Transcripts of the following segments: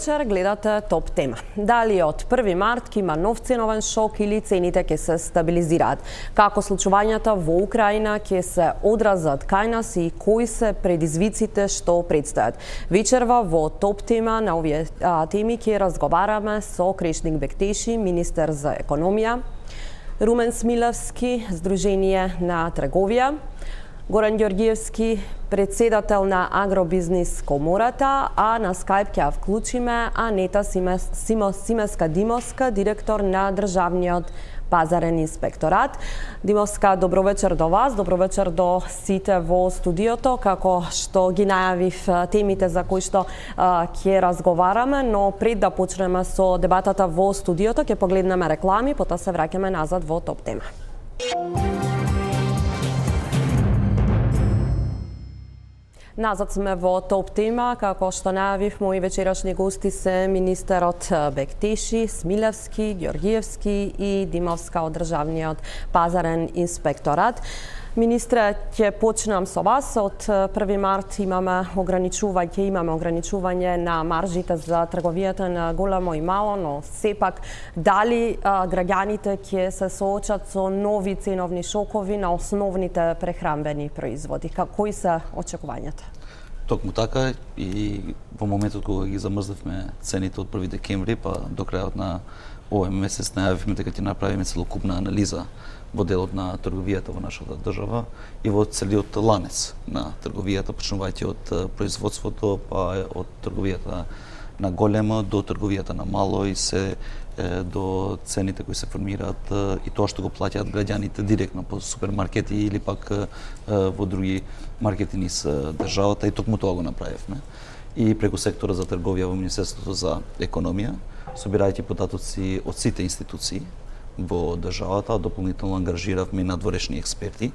вечер, гледате Топ тема. Дали од 1 март ќе има нов ценовен шок или цените ќе се стабилизираат? Како случувањата во Украина ќе се одразат кај нас и кои се предизвиците што предстојат? Вечерва во Топ тема на овие теми ќе разговараме со Крешник Бектеши, министер за економија, Румен Смилевски, Сдружение на трговија, Горан Ѓорѓиевски, председател на Агробизнис комората, а на Скајп ќе вклучиме Анета Симеска-Димовска, директор на Државниот пазарен инспекторат. Димовска, добро вечер до вас, добро вечер до сите во студиото, како што ги најавив темите за кои што ќе разговараме, но пред да почнеме со дебатата во студиото, ќе погледнеме реклами, потоа се враќаме назад во Топ тема. Назад сме во Топ тема, како што најавив, мои вечерашни гости се министерот Бектеши, Смилевски, Ѓорѓиевски и Димовска од Државниот пазарен инспекторат. Министре, ќе почнам со вас. Од 1 март имаме ограничување на маржите за трговијата на големо и мало, но сепак дали граѓаните ќе се соочат со нови ценовни шокови на основните прехранбени производи? Кои се очекувањата? Токму така, и во моментот кога ги замрзнавме цените од 1 декември па до крајот на овој месец најавивме дека ќе направиме целокупна анализа во делот на трговијата во нашата држава и во целиот ланец на трговијата, почнувајќи од производството, па од трговијата на голема до трговијата на мало и се до цените кои се формираат и тоа што го плаќаат граѓаните директно по супермаркети или пак во други маркети низ државата, и токму тоа го направивме. И преку сектора за трговија во Министерството за економија, собирајќи податоци од сите институции во државата, дополнително ангажиравме и надворешни експерти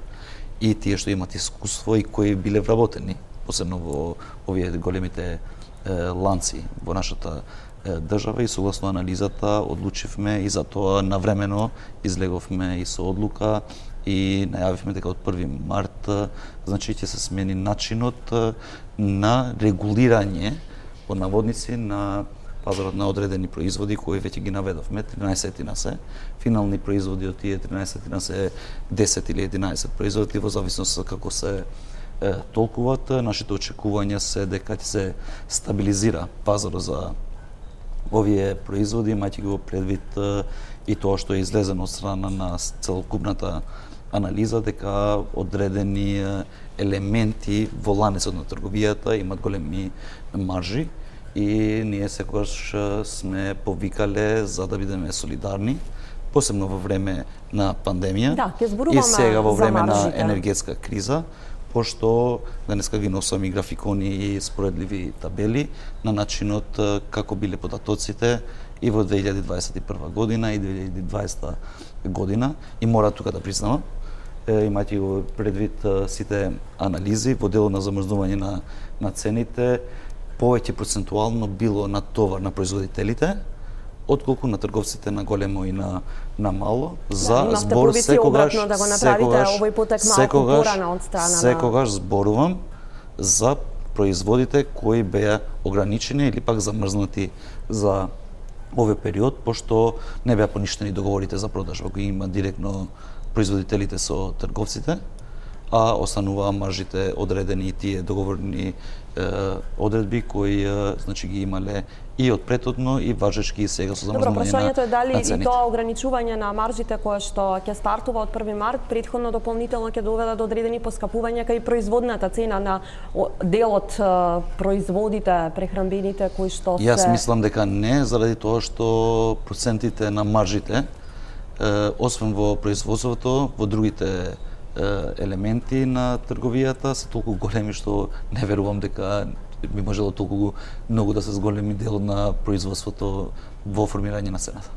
и тие што имат искуство и кои биле вработени, посебно во овие големите ланци во нашата држава, и согласно анализата одлучивме и за тоа навремено излеговме и со одлука и најавивме дека од 1 март значи ќе се смени начинот на регулирање по наводници на пазарот на одредени производи кои веќе ги наведовме, 13 се. Финални производи од тие 13 се 10 или 11 производи во зависност како се толкуват. Нашите очекувања се дека ќе се стабилизира пазарот за овие производи, имајќи го предвид и тоа што е излезено од страна на целокупната анализа, дека одредени елементи во ланецот на трговијата имат големи маржи и ние секогаш сме повикале за да бидеме солидарни, посебно во време на пандемија и сега во време на енергетска криза, пошто денеска ги носам и графикони и споредливи табели на начинот како биле податоците и во 2021 година и 2020 година, и мора тука да признавам, имајќи го предвид сите анализи во дело на замрзнување на цените, повеќе процентуално било на товар на производителите отколку на трговците на големо и на мало, за збор секогаш зборувам за производите кои беа ограничени или пак замрзнати за овој период, пошто не беа поништени договорите за продажба кои има директно производителите со трговците, а остануваа маржите одредени и тие договорни одредби кои значи ги имале и од претhodно и важечки и сега со замрзнување на цените. Прашањето е дали и тоа ограничување на маржите кое што ќе стартува од 1 март, претходно дополнително ќе доведе до одредени поскапувања кај производната цена на делот производите прехранбените кои што се... Јас мислам дека не, заради тоа што процентите на маржите, освен во производството, во другите елементи на трговијата се толку големи што не верувам дека би можело толку многу да се зголеми дел на производството во формирање на цената.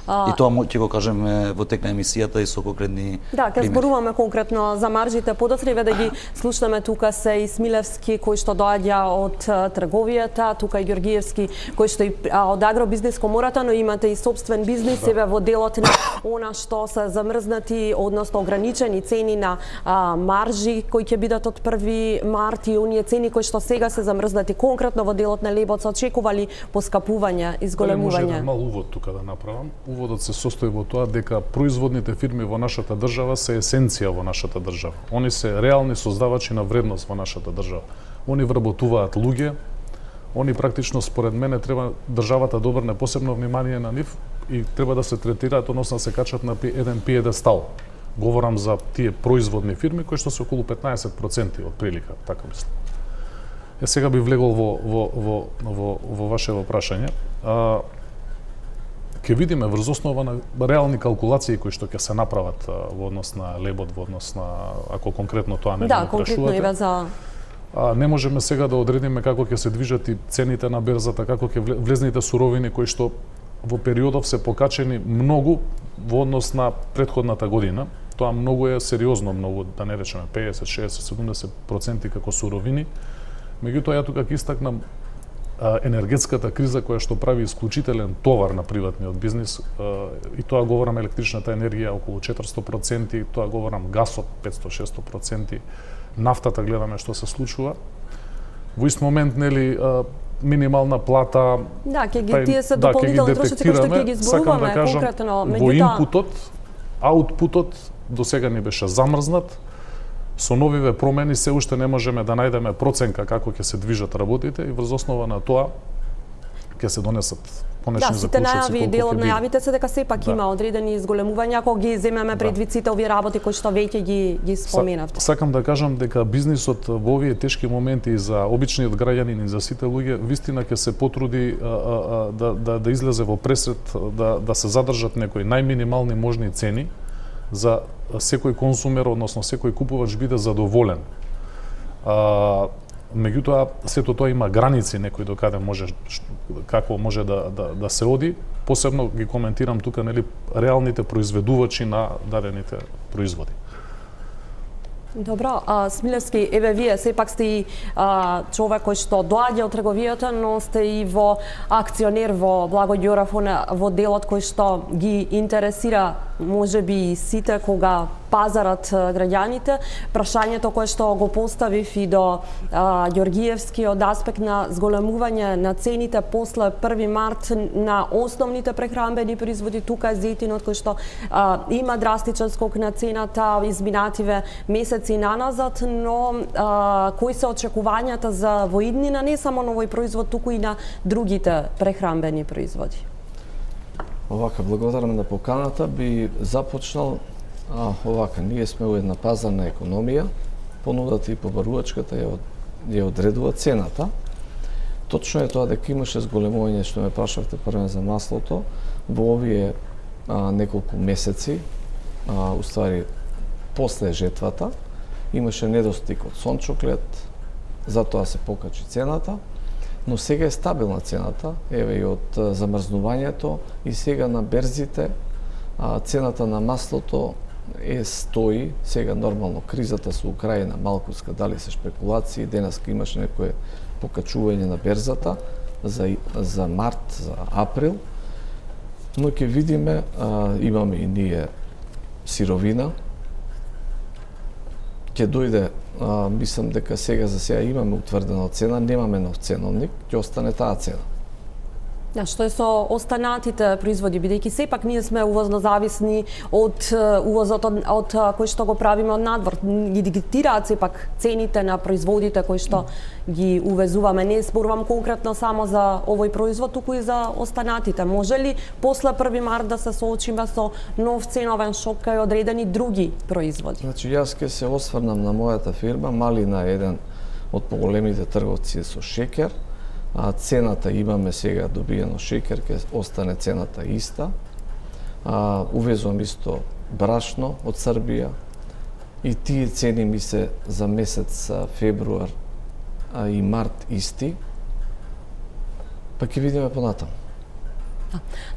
И тоа ќе го кажеме во тек на емисијата и со конкретни Да, ќе зборуваме конкретно за маржите, подоцневе да ги слушнеме тука се и Смилевски кој што доаѓа од трговијата, тука и Ѓоргиевски кој што и од агробизнис комората, но имате и собствен бизнис себе во делот на она што се замрзнати, односно ограничени цени на маржи кои ќе бидат од 1 март и оние цени кои што сега се замрзнати конкретно во делот на лебот, се очекували поскапување, изголемување. Може мал увод тука да направам. Уводот се состои во тоа дека производните фирми во нашата држава се есенција во нашата држава. Они се реални создавачи на вредност во нашата држава. Они вработуваат луѓе, они практично според мене треба државата да обрне посебно внимание на нив и треба да се третираат, односно да се качат на еден пиедестал. Говорам за тие производни фирми кои што се околу 15% од прилика, така мислам. Сега би влегол во вашето прашање. Ќе видиме врз основа на реални калкулации кои што ќе се направат во однос на лебот, во однос на, ако конкретно тоа не да, конкретно и за не можеме сега да одредиме како ќе се движат и цените на берзата, како ќе влезните суровини кои што во периодов се покачени многу во однос на претходната година. Тоа многу е сериозно, многу, да не речеме 50, 60, 70% како суровини. Меѓутоа, ја тука ќе истакнам енергетската криза која што прави исклучителен товар на приватниот бизнис, и тоа говорам електричната енергија околу 400%, тоа говорам гасот 500-600%, нафтата гледаме што се случува. Во ист момент, нели, минимална плата, да, ќе ги тие се дополнителни трошоци кои што ќе ги зборуваме конкретно, меѓутоа во инпутот, аутпутот до сега ни беше замрзнат. Со новиве промени се уште не можеме да најдеме проценка како ќе се движат работите и врз основа на тоа ќе се донесат понечни заклучоци. Да, сите најави, дел од најавите се дека сепак има одредени изголемувања ако ги земеме предвид сите овие работи кои што веќе ги споменавте. Сакам да кажам дека бизнисот во овие тешки моменти за обичниот граѓанин и за сите луѓе вистина ќе се потруди да излезе во пресред, да се задржат некои најминимални можни цени за секој консумер, односно секој купувач биде задоволен. Меѓутоа, сето тоа има граници некој докаде може, како може да се оди. Посебно ги коментирам тука, нели, реалните произведувачи на дадените производи. Добро, Смилевски, еве вие сепак сте и човек кој што доаѓа од трговијата, но сте и во акционер во Благој Ѓоров во делот кој што ги интересира можеби и сите кога пазарат граѓаните. Прашањето кое што го поставив и до Ѓоргиевски од аспект на зголемување на цените после 1 март на основните прехранбени производи, тука е зејтинот кој што има драстичен скок на цената изминативе месеци наназад, но кои се очекувањата за во иднина не само на овој производ, туку и на другите прехранбени производи? Овака, благодарам на поканата, би започнал овака, ние сме во една пазарна економија, понудата и побарувачката ја одредува цената. Точно е тоа дека имаше зголемување, што ме прашавте првен за маслото, во овие неколку месеци, уствари после жетвата, имаше недостиг од сончоклет, затоа се покачи цената, но сега е стабилна цената, еве и од замрзнувањето и сега на берзите цената на маслото стои, сега нормално кризата со Украина малку дали се шпекулации, денеска имаше некое покачување на берзата за март, за април, но ќе видиме, имаме и ние сировина, ќе дојде, мислам дека сега за сега имаме утврдена цена, немаме нов ценовник, ќе остане таа цена. Да, што е со останатите производи, бидејќи сепак ние сме увозно зависни од увозот од кој што го правиме од надвор. Ги диктираат сепак цените на производите кои што ги увезуваме. Не зборувам конкретно само за овој производ, туку и за останатите. Може ли после 1 март да се соочиме со нов ценовен шок кај одредени други производи? Значи, јас ќе се осврнам на мојата фирма, Малина е еден од поголемите трговци со шеќер. Цената имаме сега добиено шеќер, ќе остане цената иста. Увезувам исто брашно од Србија и тие цени ми се за месец февруар и март исти. Па ќе видиме понатаму.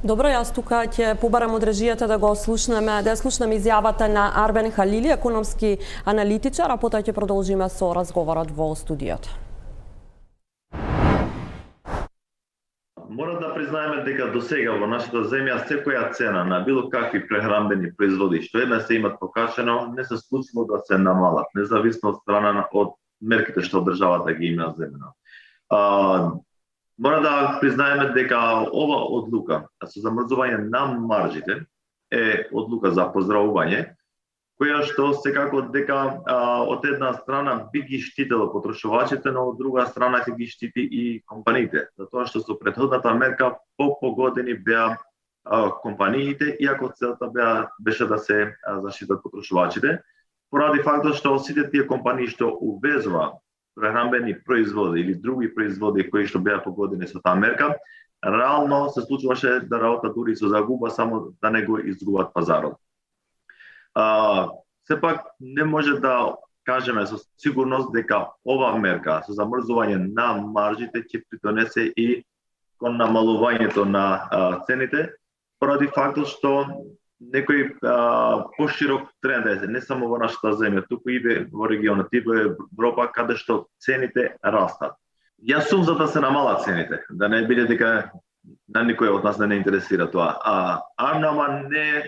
Добро, јас тука ќе побарам од режијата да го слушнеме, да слушнеме изјавата на Арбен Халили, економски аналитичар, а потоа ќе продолжиме со разговорот во студиото. Мора да признаеме дека до сега во нашата земја секоја цена на било какви прехранбени производи што еднаш се имат покачено, не се случило да се намалат, независно од страна од мерките што државата ги има земено. Мора да признаеме дека ова одлука со замрзување на маржите е одлука за поздравување, која што секако дека од една страна би ги штитело потрошувачите, но од друга страна ќе ги штити и компаниите. Затоа што со претходната мерка погодени беа компаниите, иако целта беше да се заштитат потрошувачите, поради фактот што сите тие компании што увезува прехранбени производи или други производи кои што беа погодени со таа мерка, реално се случуваше да работат дури со загуба, само да не го изгубат пазарот. Сепак не може да кажеме со сигурност дека ова мерка со замрзување на маржите ќе придонесе и кон намалувањето на цените, поради фактот што некој поширок тренд е, не само во нашата земја, туку и во регионот, и во Европа, каде што цените растат. Јас сум за да се намалат цените, да не биде дека на никој од нас не интересира тоа. Ама не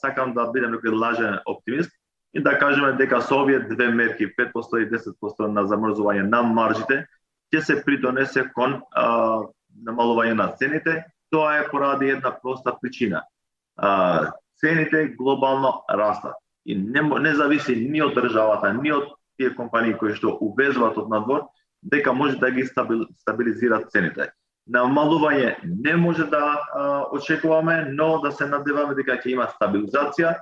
сакам да бидам некој лажен оптимист и да кажеме дека со овие две мерки, 5% и 10% на замрзување на маржите, ќе се придонесе кон намалување на цените. Тоа е поради една проста причина. Цените глобално растат и не зависи ни од државата, ни од тие компании кои што увезуваат од надвор, дека може да ги стабилизираат цените. Намалување не може да очекуваме, но да се надеваме дека ќе има стабилизација.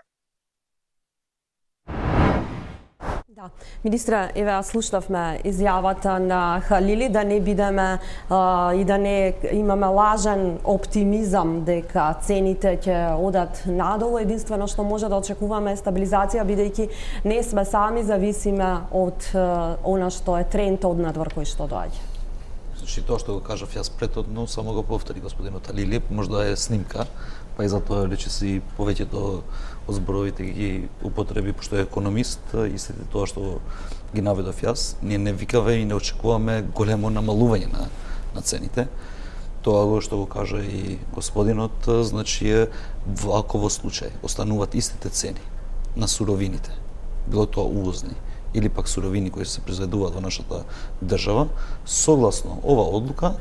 Да. Министре, еве слушнавме изјавата на Халили, да не бидеме и да не имаме лажен оптимизам дека цените ќе одат надолу. Единствено што може да очекуваме е стабилизација, бидејќи не сме сами, зависиме од она што е тренд од надвор кој што доаѓа. Значи, тоа што го кажав јас претhodно, само го повтори господинот Халили, можда е снимка, па и затоа речиси повеќето од зборовите ги употреби, пошто е економист, и сите тоа што ги наведов јас, ние не викаваме и не очекуваме големо намалување на цените. Тоа што го кажа и господинот, значи е во случај остануваат истите цени на суровините, било тоа увозни или пак суровини кои се произведуваат во нашата држава, согласно ова одлука,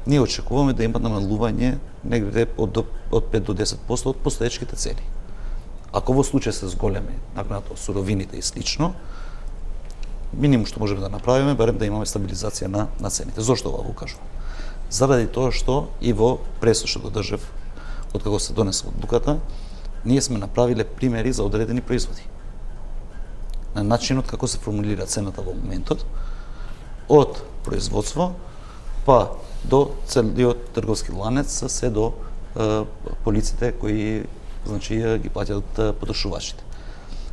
ние очекуваме да имат намалување негде од 5 до 10% од постоечките цени. Ако во случај се зголеми накнато суровините и слично, минимум што можеме да направиме, барем да имаме стабилизација на цените. Зошто ова го кажувам? Заради тоа што и во преслушното држав, откако се донесла одлуката, ние сме направиле примери за одредени производи. На начинот како се формулира цената во моментот, од производство, па до целиот трговски ланец, се до полиците кои значи ги плаќаат потрошувачите.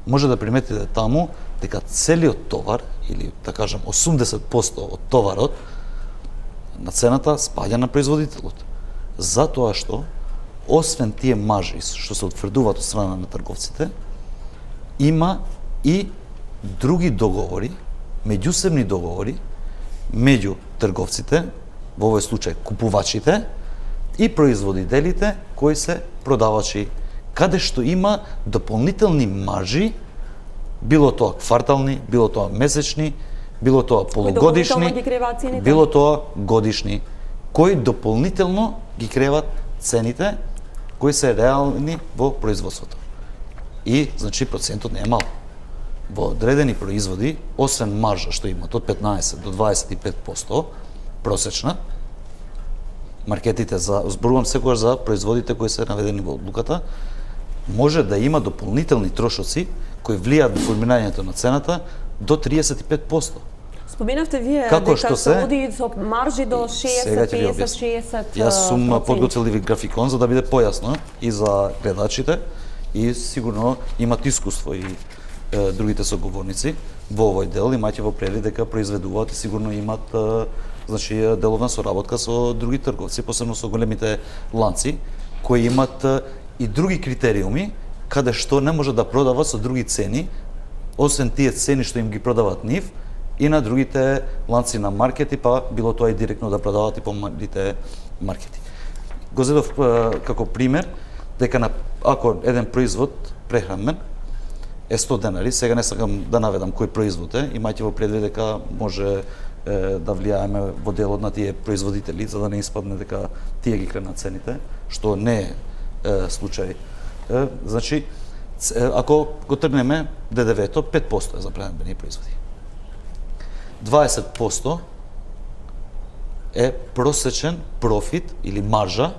Може да приметите таму дека целиот товар, или да кажам 80% од товарот на цената спаѓа на производителот. Затоа што, освен тие маржи што се утврдуваат од страна на трговците, има и други договори, меѓусебни договори меѓу трговците, во овој случај купувачите, и производителите кои се продавачи, каде што има дополнителни маржи, било тоа квартални, било тоа месечни, било тоа полугодишни, било тоа годишни, кои дополнително ги креват цените кои се реални во производството. И, значи, процентот не е мал. Во одредени производи, освен маржа што имат од 15 до 25% просечна, маркетите, зборувам секогаш за производите кои се наведени во одлуката, може да има дополнителни трошоци кои влијаат во формирањето на цената до 35%. Споменавте вие како дека се оди со маржи до 60, 50, 60%. Јас сум подготвил и графикон за да биде појасно и за гледачите, и сигурно имат искуство и другите соговорници во овој дел, имаќе во предвид дека произведуваат и сигурно имат Значи деловна соработка со други трговци, посебно со големите ланци кои имаат и други критериуми каде што не може да продава со други цени, освен тие цени што им ги продават нив и на другите ланци на маркети, па било тоа и директно да продават и по малите маркети. Го зедов како пример дека ако еден производ прехранмен е 100 денари, сега не сакам да наведам кој производ е, имајќи во предвид дека може да влијаеме во делот на тие производители, за да не испадне дека тие ги кренат цените, што не е случај. Значи, ако го тргнеме ДДВ-то, 5% е за прехранбени производи. 20% е просечен профит или маржа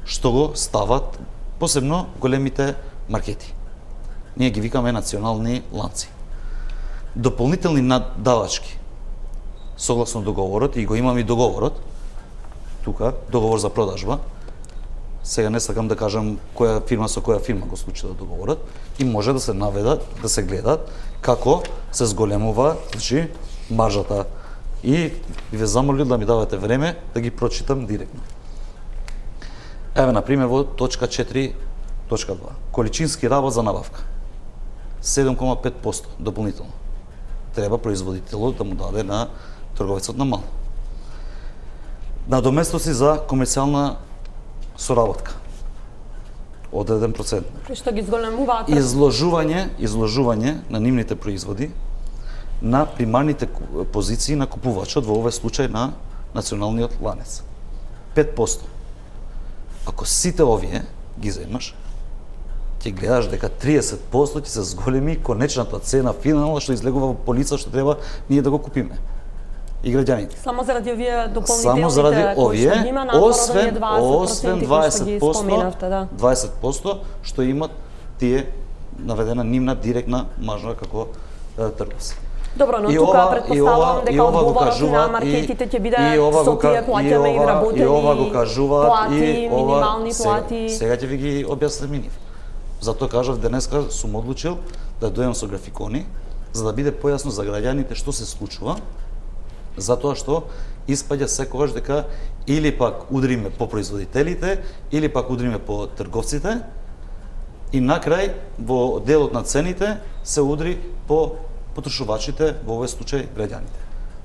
што го стават посебно големите маркети. Ние ги викаме национални ланци. Дополнителни наддавачки согласно договорот, и го имаме и договорот, тука, договор за продажба, сега не сакам да кажам која фирма со која фирма го склучила договорот, и може да се наведат, да се гледат како се зголемува, значи, маржата. И ве замолил да ми давате време да ги прочитам директно. Еве, например, во точка 4.2. Количински работ за набавка. 7,5% дополнително. Треба производителот да му даде на трговецот на мало. Надоместоци за комерцијална соработка. Од 1%. Што ги зголемуваат? Изложување на нивните производи на примарните позиции на купувачот, во овој случај на националниот ланец. 5%. Ако сите овие ги земаш, ќе гледаш дека 30% ќе се зголеми конечната цена финална што излегува во полица што треба ние да го купиме. И граѓаните. Само заради овие дополнителните Само заради овие, освен 20%, 20% што имат тие наведена нивна директна маржа како трговци. Добро, но тука претпоставувам дека одговорот на маркетите ќе биде со тие плаќаме и вработени, и ова го кажуваат, плати, минимални плати. Сега ќе ви ги објаснам и нив. Затоа кажав денеска сум одлучил да дојдам со графикони, за да биде појасно за граѓаните што се случува, затоа што испаѓа секогаш дека или пак удриме по производителите, или пак удриме по трговците, и накрај во делот на цените се удри по потрошувачите, во овој случај граѓаните.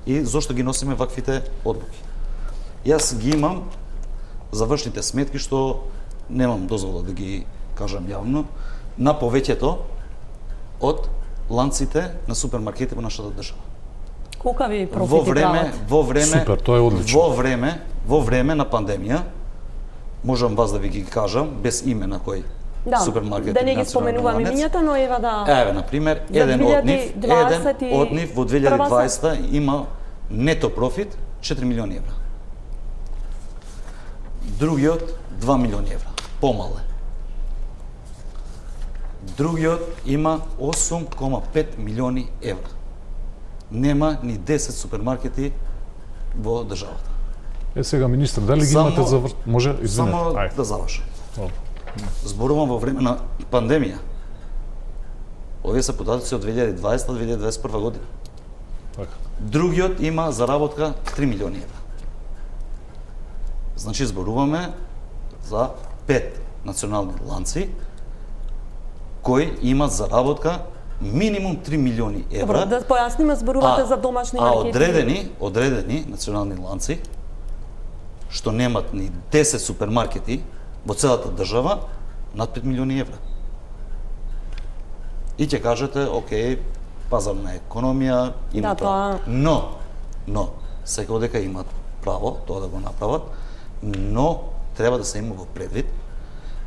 И зошто ги носиме ваквите одлуки? Јас ги имам завршните сметки што немам дозвола да ги кажам јавно, на повеќето од ланците на супермаркети во нашата држава. Колка ви профити прават? Супер, тоа е одлично. Во време на пандемија, можам вас да ви ги кажам, без име на кој супермаркет. Да не ги споменуваме имињата, но ева да... Еве, например, еден од нив во 2020 има нето профит 4 милиони евра. Другиот 2 милиони евра, помале. Другиот има 8,5 милиони евра. Нема ни 10 супермаркети во државата. Сега, министр, дали ги имате за може, извинете. Само да завршам. Зборувам во време на пандемија. Овие се податоци од 2020-2021 година. Така. Другиот има заработка 3 милиони евра. Значи зборуваме за 5 национални ланци кои имат заработка минимум 3 милиони евра. Добро, да појасниме, зборувате за домашни маркети. Одредени национални ланци што немат ни 10 супермаркети во целата држава, над 5 милиони евра. И ќе кажете, окей, пазарна економија, има тоа. Но, секој дека имат право тоа да го направат, но треба да се има во предвид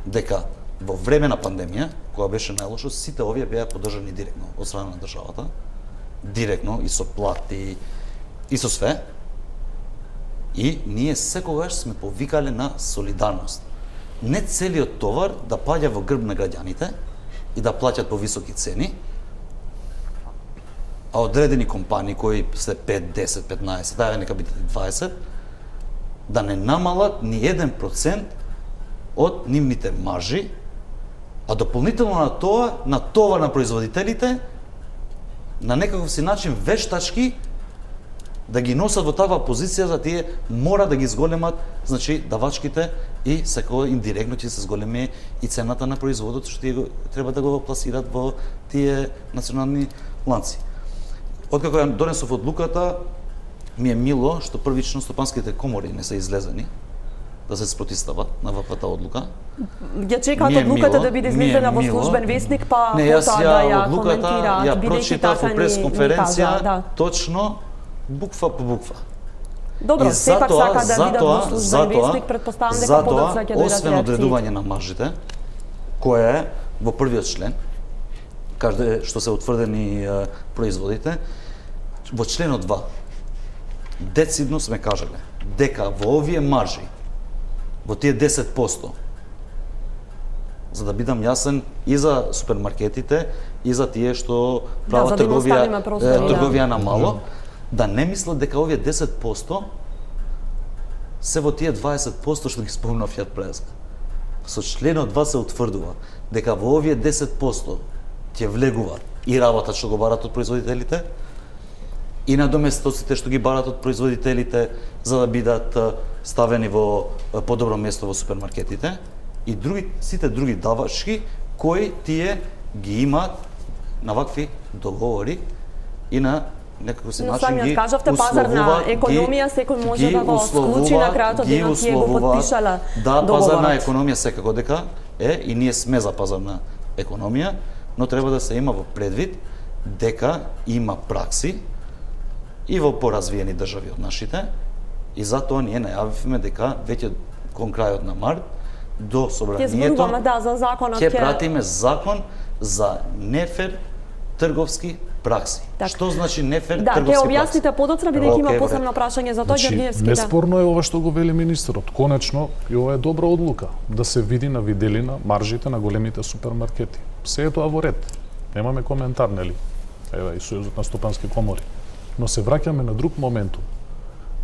дека во време на пандемија, кога беше најлошо, сите овие беа поддржани директно од страна на државата, директно и со плати и со све. И ние секогаш сме повикале на солидарност. Не целиот товар да паѓа во грб на граѓаните и да плаќат по високи цени, а одредени компании кои се 5, 10, 15, даје нека биде 20, да не намалат ни 1% од нивните маржи, а дополнително на тоа на производителите на некаков си начин вештачки да ги носат во тава позиција, за тие мора да ги зголемат, значи, давачките и секој индиректно ќе се зголеми и цената на производот, што тие треба да го пласираат во тие национални ланци. Откако ја донесов одлуката, ми е мило што првично стопанските комори не се излезени да се спротивстават на ваквата одлука. Ја чекаат одлуката да биде излезена во службен весник, па потоа да ја одлуката коментираат, ја прочитав во пресконференција, точно буква по буква. Добро, сепак сака да бидат во службен весник, претпоставам дека подоцна ќе дојдат освен одредување на маржите, кое е во првиот член, каде што се утврдени производите, во членот 2 децидно сме кажале дека во овие маржи, во тие 10%, за да бидам јасен и за супермаркетите, и за тие што прават трговија на мало, да не мислат дека овие 10% се во тие 20% што ги спомнав ја пред. Со членот 2 се утврдува дека во овие 10% ќе влегува и работа што го барат од производителите, и надоместоците што ги барат од производителите за да бидат ставени во подобро место во супермаркетите, и сите други давачки кои тие ги имаат на вакви договори и на некако се начин ги кажавте пазарна економија, секој може да го склучи на крајот од денот, тие го потпишале договорот. Да, пазарна економија секако дека е, и ние сме за пазарна економија, но треба да се има во предвид дека има пракси и во поразвиени држави од нашите, и затоа ние најавивме дека веќе кон крајот на март до собранието ќе пратиме закон за нефер трговски пракси. Што значи нефер трговски пракси? Да, ќе објасните подоцна, бидејќи има посебно прашање за тоа, Ѓорѓиевски. Неспорно е ова што го вели министерот. Конечно, и ова е добра одлука, да се види на виделина маржите на големите супермаркети. Се е тоа во ред. Немаме коментар, нели? Еве и Сојузот на стопански комори. Но се враќаме на друг моментум.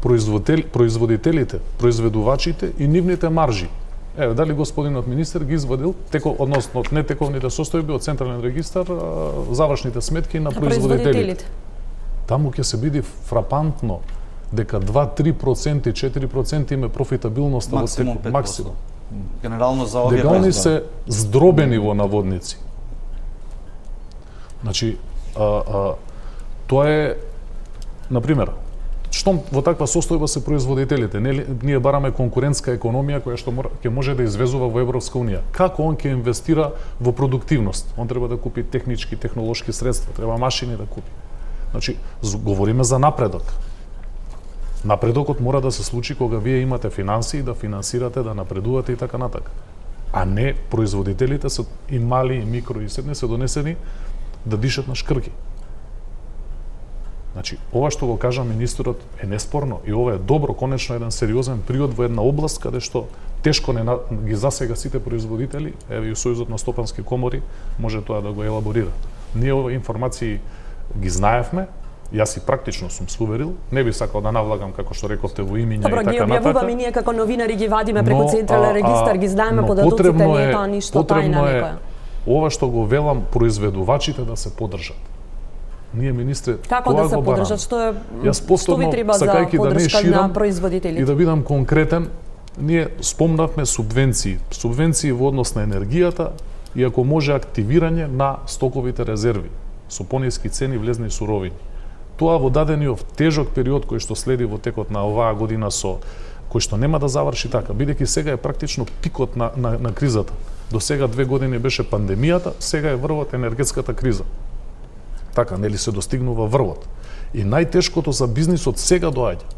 Производителите, произведувачите и нивните маржи. Еве, дали господинот министер ги извадил, односно нетековните состојби од Централен регистар, завршните сметки на производителите. Таму ќе се биде фрапантно дека 2-3%, 4% име профитабилноста во максимум. Генерално за овие дека они се здробени во наводници. Значи, тоа е, например, штом во таква состојба се производителите, ние бараме конкурентска економија која што ќе може да извезува во Европска унија. Како он ќе инвестира во продуктивност? Он треба да купи технички, технолошки средства, треба машини да купи. Значи, говориме за напредок. Напредокот мора да се случи кога вие имате финансии, да финансирате, да напредувате и така натака. А не производителите се и мали, и микро, и средни се донесени да дишат на шкрки. Значи, ова што го кажа министерот е неспорно и ова е добро, конечно еден сериозен приод во една област каде што тешко не ги засега сите производители, еве и Сојузот на стопански комори може тоа да го елаборира. Ние овие информации ги знаевме, јас и практично сум суверил, не би сакал да навлагам како што рековте во имиња и така натака. Добро, ги објавуваме ние како новинари, ги вадиме преку Централен регистар, ги знаеме податоците, не е тоа ништо тајна некоја. Ова што го велам, произведувачите да се поддржат. Ние, министре, како да се поддржат, што ви треба за поддршка на производителите? И да бидам конкретен, ние спомнавме субвенции. Субвенции во однос на енергијата и ако може активирање на стоковите резерви со пониски цени влезни суровини. Тоа во дадениот тежок период кој што следи во текот на оваа година кој што нема да заврши така, бидејќи сега е практично пикот на кризата. До сега 2 години беше пандемијата, сега е врвот енергетската криза. Така, нели се достигнува врвот. И најтешкото за бизнисот сега доаѓа.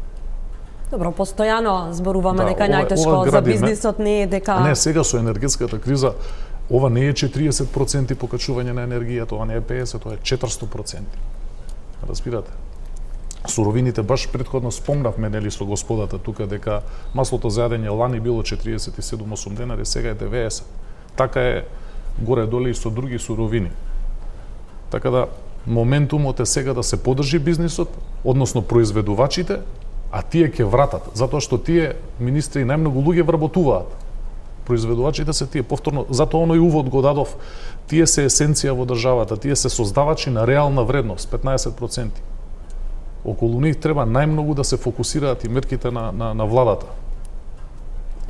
Добро, постојано зборуваме дека најтешко за бизнисот не е дека... Не, сега со енергетската криза, ова не е 40% покачување на енергијата, ова не е 50%, тоа е 400%. Разбирате? Суровините, баш претходно спомнавме, нели, со господата тука, дека маслото за јадење лани било 47-8 денари, сега е 90. Така е горе-доле и со други суровини. Така да, моментумот е сега да се поддржи бизнисот, односно произведувачите, а тие ќе вратат, затоа што тие министри најмногу луѓе вработуваат. Произведувачите се тие, повторно, затоа оној увод го дадов, тие се есенција во државата, тие се создавачи на реална вредност, 15%. околу нив треба најмногу да се фокусираат и мерките на владата.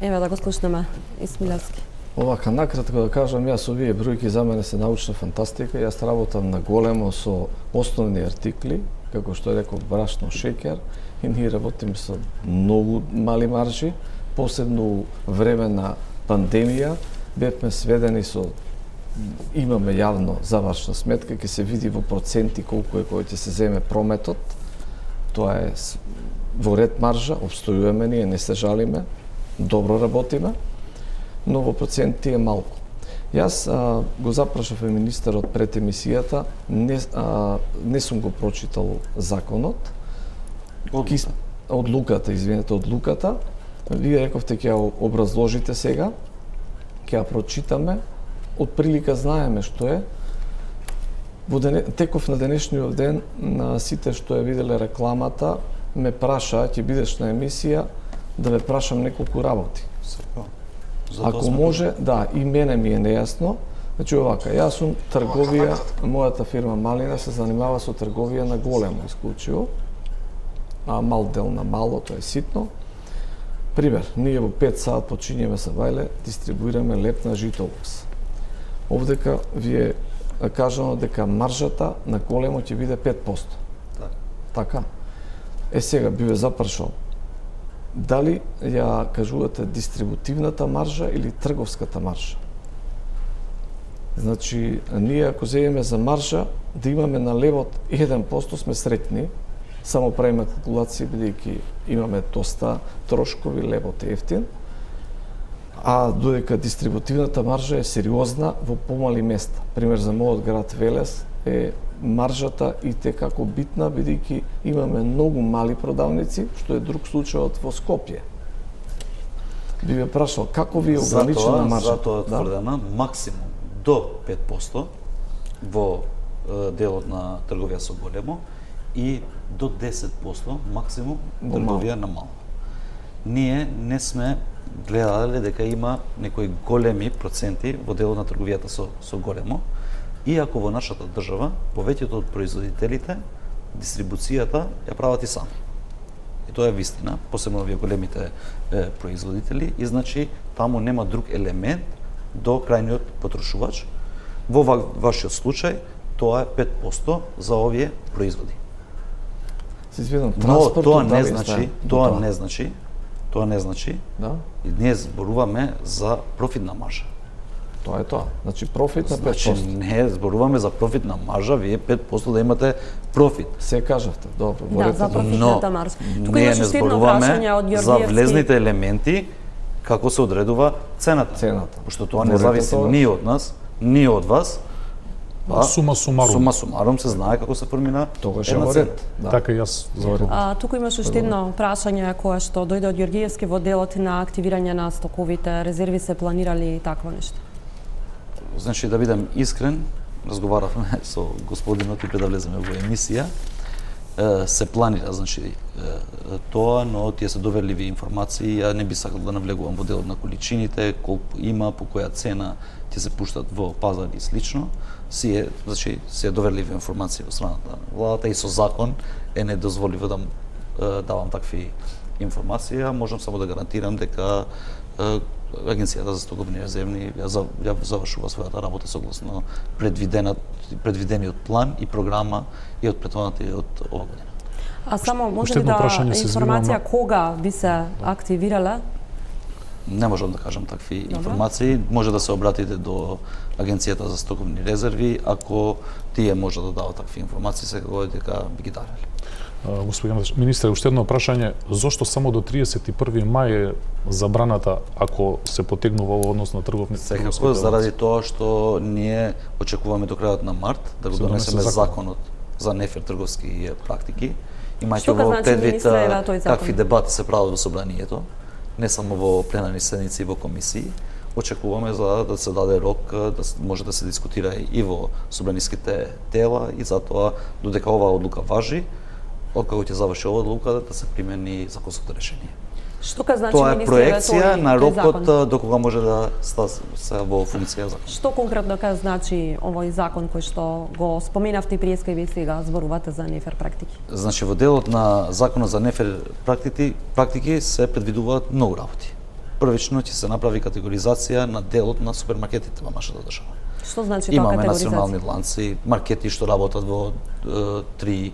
Еве да го слушнеме, Исмилевски. Овака, накратко да кажам, јас овие бројки за мене се научна фантастика. Јас работам на големо со основни артикли, како што реков, брашно, шеќер, и ние работиме со многу мали маржи, посебно време на пандемија, бевме сведени со имаме јавно завршна сметка, ќе се види во проценти колку е кој ќе се земе прометот. Тоа е во ред маржа, обстојуваме ние, не се жалиме, добро работиме, но во проценти е малку. Јас го запрашав министерот пред емисијата, не сум го прочитал законот, одлуката, извинете, одлуката. Вие рековте ќе ја образложите сега, ќе ја прочитаме, од прилика знаеме што е. Во теков на денешниот ден, на сите што ја виделе рекламата, ме праша, ќе бидеш на емисија, да ве прашам неколку работи. Ако може, да, и мене ми е нејасно. Значи овака, јас сум трговија, мојата фирма Малина се занимава со трговија на големо исклучиво, а мал дел на мало, тоа е ситно. Пример, ние во 5 саат почињеме со Вајле, дистрибуираме леп на житолукс. Овдека ви е кажано дека маржата на големо ќе биде 5%. Така. Сега би ве запрашал, дали ја кажувате дистрибутивната маржа или трговската маржа? Значи, ние ако земеме за маржа, да имаме на левот 1% сме сретни, само правиме калкулации, бидејќи имаме доста трошкови, левот е ефтин, а додека дистрибутивната маржа е сериозна во помали места. Пример, за мојот град Велес е маржата и како битна, бидејќи имаме многу мали продавници, што е друг случајот во Скопје. Би ве прашал, како ви е ограничена маржата? Затоа е тврдена максимум до 5% во делот на трговија со големо и до 10% максимум трговија на мало. Ние не сме гледале дека има некои големи проценти во делот на трговијата со големо, иако во нашата држава повеќето од производителите дистрибуцијата ја прават и сами. И тоа е вистина, посебно овие големите производители, и значи таму нема друг елемент до крајниот потрошувач. Во вашиот случај тоа е 5% за овие производи. Но тоа не значи, да? Ние зборуваме за профитна маржа. Тоа е тоа. Значи профит на 5%. Значи не зборуваме за профитна маржа, вие 5% да имате профит. Се кажавте, добро. Да, за профитната маржа. Тука ние не зборуваме за влезните елементи како се одредува цената. Пошто тоа не зависи ни од нас, ни од вас. Сума сумарум се знае како се формира една цена. Да. Така и јас заверувам. Туку имаш уште едно прашање кое што дојде од Ѓоргиевски во делот на активирање на стоковите резерви, се планирали такво нешто? Значи, да бидам искрен, разговаравме со господинот и пред да влеземе во емисија, се планира, значи, тоа, но тие се доверливи информации, ја не би сакал да навлегувам во делот на количините, колку има, по која цена ќе се пуштат во пазар и слично. Значи, се доверливи информации во страната на владата и со закон е недозволиво да давам такви информации, а можам само да гарантирам дека Агенцијата за стоковни резерви ја завршува својата работа согласно предвидениот план и програма и од претходната и од ова година. А само може ли да информација кога би се активирала? Не можам да кажам такви информации. Може да се обратите до Агенцијата за стоковни резерви, ако тие може да дадат такви информации, секако дека би ги дарали. Господин министре, уште едно прашање, зошто само до 31 мај е забраната ако се потегнува во однос на трговни? Секако заради тоа што ние очекуваме до крајот на март да го донесеме законот за нефер трговски практики. Имајќи во предвид какви дебати се прават во собранието, не само во пленарни седници и во комисии, очекуваме за да се даде рок да може да се дискутира и во собраниските тела, и затоа додека оваа одлука важи, откако ќе заврши оваа одлука, да се примени законското решение. Што ка значи Тоа е министре проекција тој на рокот закон? до кога може да се во функција закон. Што конкретно ка значи овој закон кој што го споменавте преска и вие сега зборувате за нефер практики? Значи во делот на законот за нефер практики се предвидуваат многу работи. Првично ќе се направи категоризација на делот на супермаркетите во нашата држава. Што значи тоа Имаме категоризација? национални ланци, маркети што работат во 3-4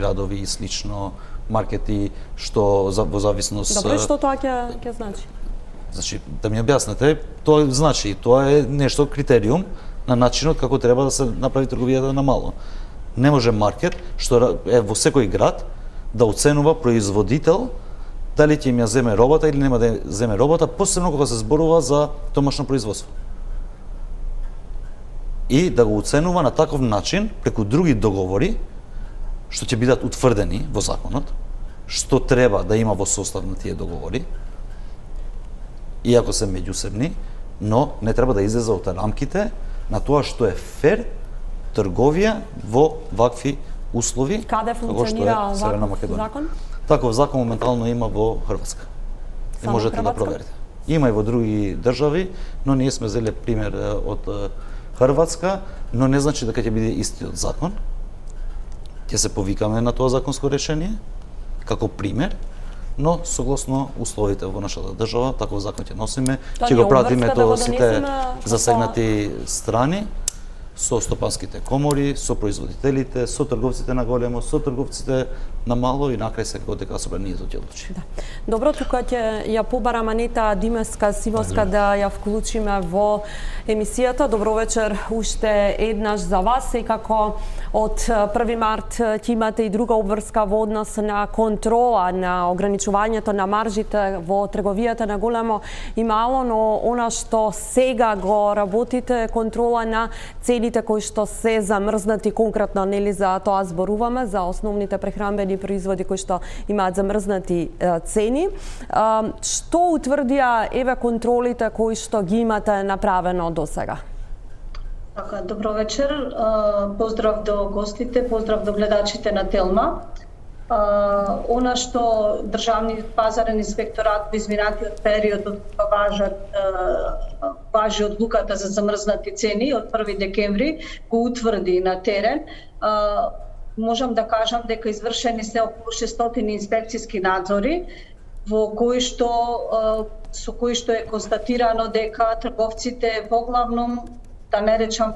градови и слично, маркети што во зависност. Добро, што тоа ќе значи? Значи, да ми објаснете, тоа значи, тоа е нешто критериум на начинот како треба да се направи трговијата на мало. Не може маркет што е во секој град да оценува производител дали ќе им ја земе робата или нема да ја земе робата, посебно кога се зборува за домашно производство. И да го оценува на таков начин преку други договори што ќе бидат утврдени во законот, што треба да има во состав на тие договори, иако се меѓусебни, но не треба да излезе од рамките на тоа што е фер трговија во вакви услови. Каде функционира оваков закон? Таков закон моментално има во Хрватска. И Само можете Хрватска? да проверите. Има и во други држави, но ние сме зеле пример од Хрватска, но не значи дека ќе биде истиот закон. Ќе се повикаме на тоа законско решение како пример, но согласно условите во нашата држава, таков закон ќе носиме, ќе го пратиме до сите засегнати страни, со стопанските комори, со производителите, со трговците на големо, со трговците на мало и накрај се дека собранието ќе одлучи. Да. Добро, тука ќе ја побарам Анита Димеска Симовска да ја вклучиме во емисијата. Добро вечер уште еднаш за вас, и како од 1 март ќе имате и друга обврска во однос на контрола на ограничувањето на маржите во трговијата на големо и мало, но она што сега го работите контрола на цените кои што се замрзнати, конкретно нели за тоа зборуваме, за основните прехранбени производи кои што имаат замрзнати цени. Што утврдија еве контролите кои што ги имате направено до сега? Така, добро вечер. Поздрав до гостите, поздрав до гледачите на Телма. Она што Државниот пазарен инспекторат во изминатиот период важи одлуката за замрзнати цени од 1 декември го утврди на терен. Можам да кажам дека извршени се околу 600 инспекцијски надзори со кои што е констатирано дека трговците воглавном, да не речам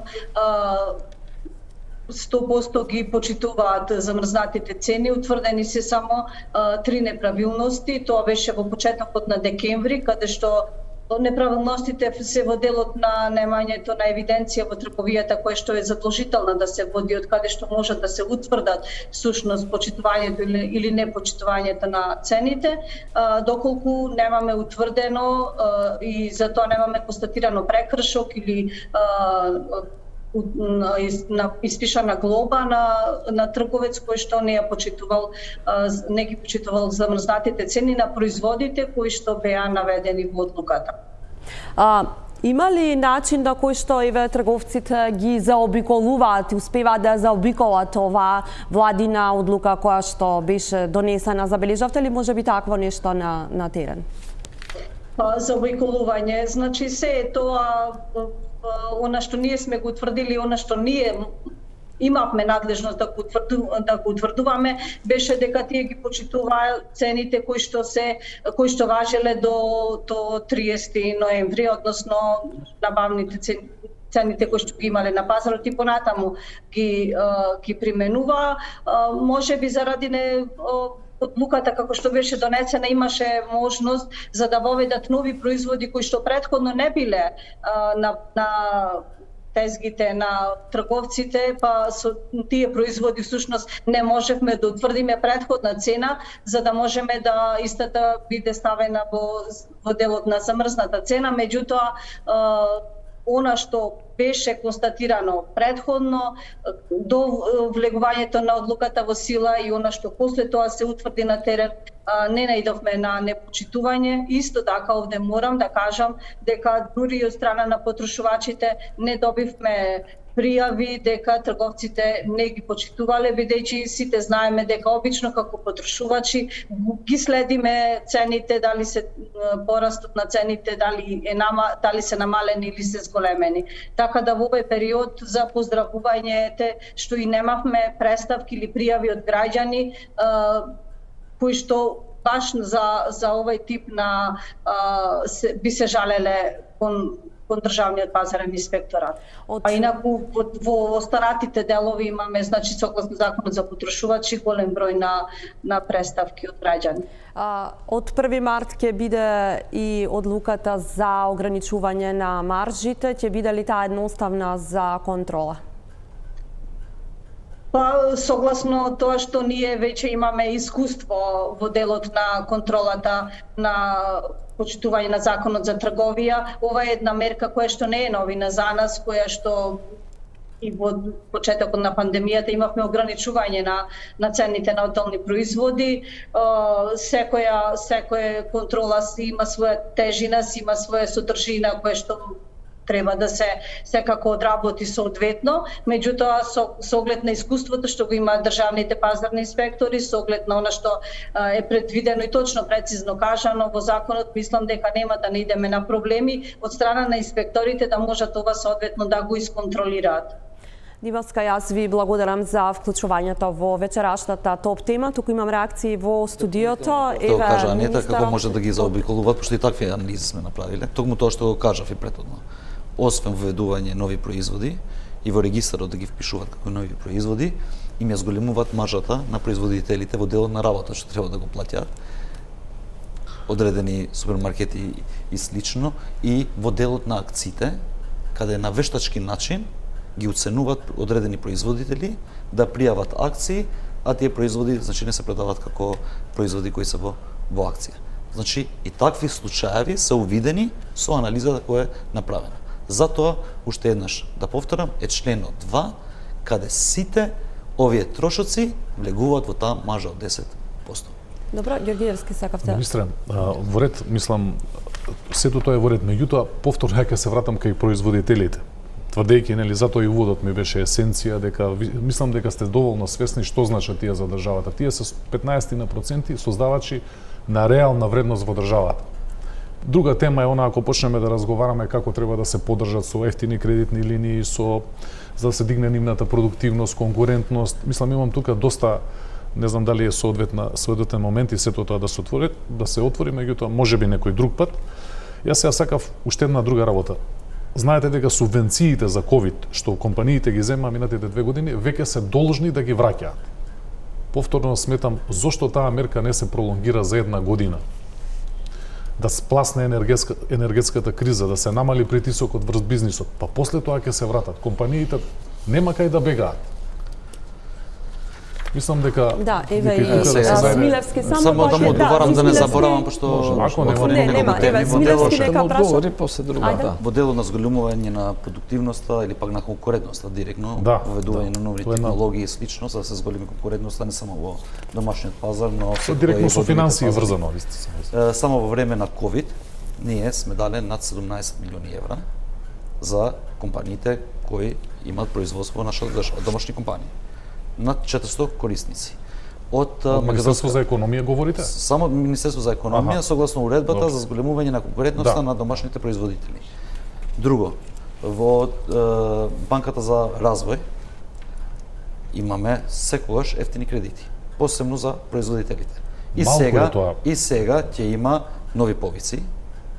100% ги почитуваат замрзнатите цени. Утврдени се само 3 неправилности. Тоа беше во почетокот на декември, каде што неправилностите се во делот на немањето на евиденција во трговијата, која што е задолжителна да се води, од каде што може да се утврдат сушност почитувањето или непочитувањето на цените, доколку немаме утврдено и за тоа немаме констатирано прекршок или испишана глоба на трговец кој што не ги почитувал замрзнатите цени на производите кои што беа наведени во одлуката. Има ли начин на кој што еве трговците ги заобиколуваат и успеваат да заобиколат оваа владина одлука која што беше донесена? Забележавте ли можеби такво нешто на терен? Заобиколување, значи се е тоа она што ние сме го утврдили, она што ние имавме надлежност да го утврдуваме, беше дека тие ги почитуваа цените кои што важеле до 30 ноември, односно набавните цените кои што ги имале на пазарот и понатаму ги применуваа. Можеби заради одлуката како што беше донесена имаше можност за да воведат нови производи кои што претходно не биле на тезгите на трговците, па со тие производи всушност не можевме да утврдиме претходна цена за да можеме да истата биде ставена во делот на замрзната цена. Меѓутоа она што беше констатирано претходно до влегувањето на одлуката во сила и она што после тоа се утврди на терен, не наидовме на непочитување. Исто така овде морам да кажам дека дури од страна на потрошувачите не добивме пријави дека трговците не ги почитувале, бидејќи сите знаеме дека обично како потрошувачи ги следиме цените, дали се порастот на цените, дали се намалени или се зголемени. Така да во овој период за поздравување што и немавме представки или пријави од граѓани кои што баш за овој тип на би се жалеле кон државниот пазарен инспекторат. А инаку во останатите делови имаме, значи, согласно законот за потрошувачи, голем број на представки од граѓани. Од 1 март ќе биде и одлуката за ограничување на маржите, ќе биде ли таа едноставна за контрола? Па, согласно тоа што ние веќе имаме искуство во делот на контролата на почитување на законот за трговија, ова е една мерка која што не е новина за нас, која што и во почетокот на пандемијата имавме ограничување на цените на отделни производи. Секоја контрола си има своја тежина, си има своја содржина која што треба да се секако одработи соодветно, меѓутоа со оглед на искуството што го имаат државните пазарни инспектори, со оглед на она што е предвидено и точно прецизно кажано во законот, мислам дека нема да не идеме на проблеми од страна на инспекторите да можат тоа соодветно да го исконтролираат. Димаска, јас ви благодарам за вклучувањето во вечерашната топ тема. Туку имам реакции во студиото. Тоа кажа Анета, како може да ги заобиколуваат, пошто и такви анализи сме направиле. Токму тоа што го кажав и претhodно. Освен введување нови производи и во регистарот да ги впишуваат како нови производи, им ја зголемуваат маржата на производителите во делот на работа што треба да го платят одредени супермаркети и слично, и во делот на акциите, каде на вештачки начин ги оценуваат одредени производители да пријават акции, а тие производи значи не се продаваат како производи кои се во акција. Значи и такви случаеви се увидени со анализата која е направена. Затоа, уште еднаш да повторам, е членот 2, каде сите овие трошоци влегуваат во таа маржа од 10%. Добро, Ѓорѓиевски сакавте. Министре, во ред, мислам, сето тоа е во ред, меѓутоа повторно ќе се вратам кај производителите. Тврдејќи, нели, затоа и уводот ми беше есенција дека мислам дека сте доволно свесни што значат тие за државата. Тие се 15% создавачи на реална вредност во државата. Друга тема е она ако почнеме да разговараме како треба да се поддржат со ефтини кредитни линии, за да се дигне нивната продуктивност, конкурентност. Мислам, имам тука доста, не знам дали е соодветен момент и сето тоа да се отвори, меѓутоа можеби некој друг пат. Јас сега сакав уште една друга работа. Знаете дека субвенциите за ковид што компаниите ги зема минатите 2 години веќе се должни да ги враќаат. Повторно сметам зошто таа мерка не се пролонгира за 1 година. Да спласне енергетската криза, да се намали притисокот врз бизнисот, па после тоа ќе се вратат. Компаниите нема кај да бегаат. Мислам дека да, еве и Смилевски само да му одговарам да не заборавам пошто ако нема еве Смилевски нека праша. После друга, да. Во делот на зголемување на продуктивноста или пак на конкурентноста директно, введување на нови технологии и слично за да се зголеми конкурентноста не само во домашниот пазар, но директно со финансии врзано. Само во време на ковид ние сме дале над 17 милиони евра за компаниите кои имаат производство во нашата држава, домашни компании. Над 400 корисници. Од Министерство за економија говорите? Само Министерство за економија, согласно уредбата за зголемување на конкурентноста на домашните производители. Друго, во Банката за развој имаме секогаш ефтини кредити, посебно за производителите. И сега ќе има нови повици,